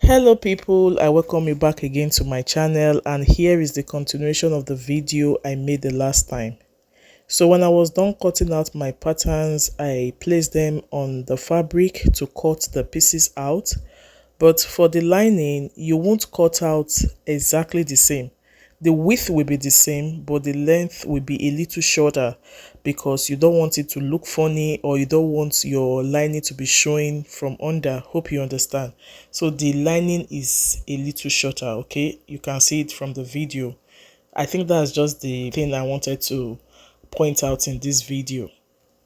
Hello people, I welcome you back again to my channel, and here is the continuation of the video I made the last time. So when I was done cutting out my patterns, I placed them on the fabric to cut the pieces out. But for the lining, you won't cut out exactly the same. The width will be the same, but the length will be a little shorter because you don't want it to look funny, or you don't want your lining to be showing from under. Hope you understand. So the lining is a little shorter, okay? You can see it from the video. I think that's just the thing I wanted to point out in this video.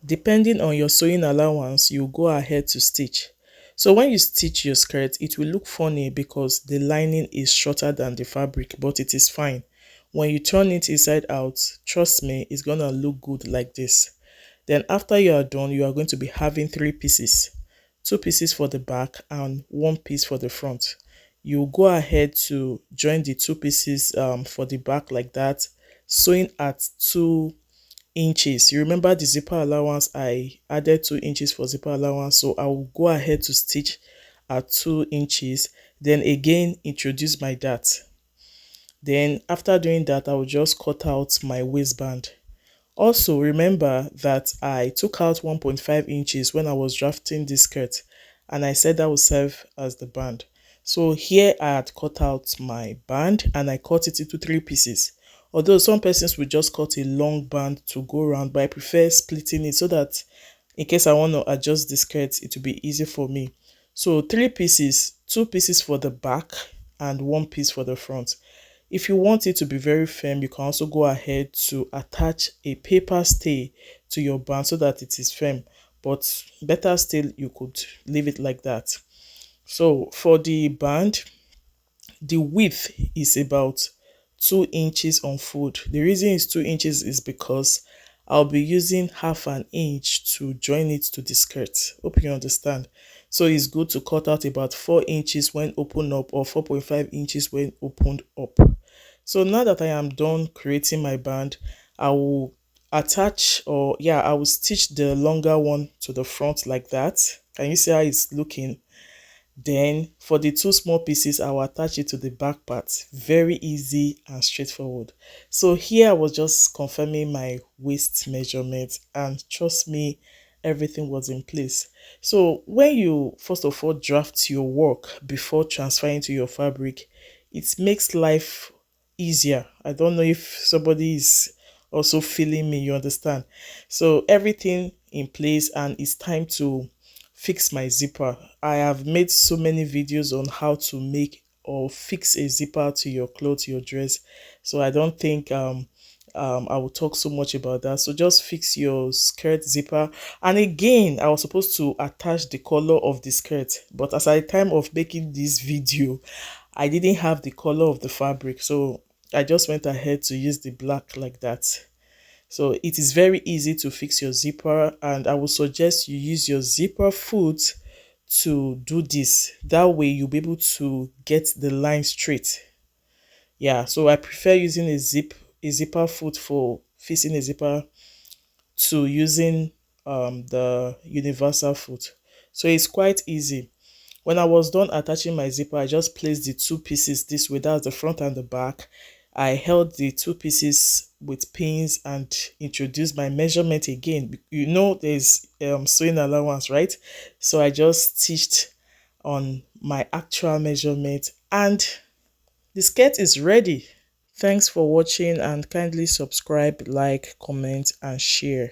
Depending on your sewing allowance, you go ahead to stitch. So when you stitch your skirt, it will look funny because the lining is shorter than the fabric, but it is fine. When you turn it inside out, trust me, it's gonna look good like this. Then after you are done, you are going to be having three pieces. Two pieces for the back and one piece for the front. You go ahead to join the two pieces for the back like that, sewing at 2 inches. You remember the zipper allowance, I added 2 inches for zipper allowance, so I will go ahead to stitch at 2 inches, then again introduce my dart. Then after doing that, I will just cut out my waistband. Also remember that I took out 1.5 inches when I was drafting this skirt, and I said that would serve as the band. So here I had cut out my band and I cut it into three pieces. Although some persons will just cut a long band to go around, but I prefer splitting it so that in case I want to adjust the skirt, it will be easy for me. So three pieces, two pieces for the back and one piece for the front. If you want it to be very firm, you can also go ahead to attach a paper stay to your band so that it is firm. But better still, you could leave it like that. So for the band, the width is about 2 inches on fold. The reason it's 2 inches is because I'll be using half an inch to join it to the skirt. Hope you understand. So it's good to cut out about 4 inches when opened up, or 4.5 inches when opened up. So now that I am done creating my band, I will attach, or yeah, I will stitch the longer one to the front like that. Can you see how it's looking? Then for the two small pieces, I will attach it to the back part. Very easy and straightforward. So here I was just confirming my waist measurement, and trust me, everything was in place. So when you first of all draft your work before transferring to your fabric, it makes life easier. I don't know if somebody is also feeling me, you understand? So everything in place, and it's time to fix my zipper. I have made so many videos on how to make or fix a zipper to your clothes, your dress. So I don't think I will talk so much about that. So just fix your skirt zipper. And again, I was supposed to attach the color of the skirt, but as at the time of making this video, I didn't have the color of the fabric, so I just went ahead to use the black like that. So it is very easy to fix your zipper, and I would suggest you use your zipper foot to do this. That way you'll be able to get the line straight. Yeah, so I prefer using a zipper foot for fixing a zipper to using the universal foot. So it's quite easy. When I was done attaching my zipper, I just placed the two pieces this way, that's the front and the back. I held the two pieces with pins and introduced my measurement again. You know there's sewing allowance, right? So I just stitched on my actual measurement, and the skirt is ready. Thanks for watching, and kindly subscribe, like, comment and share.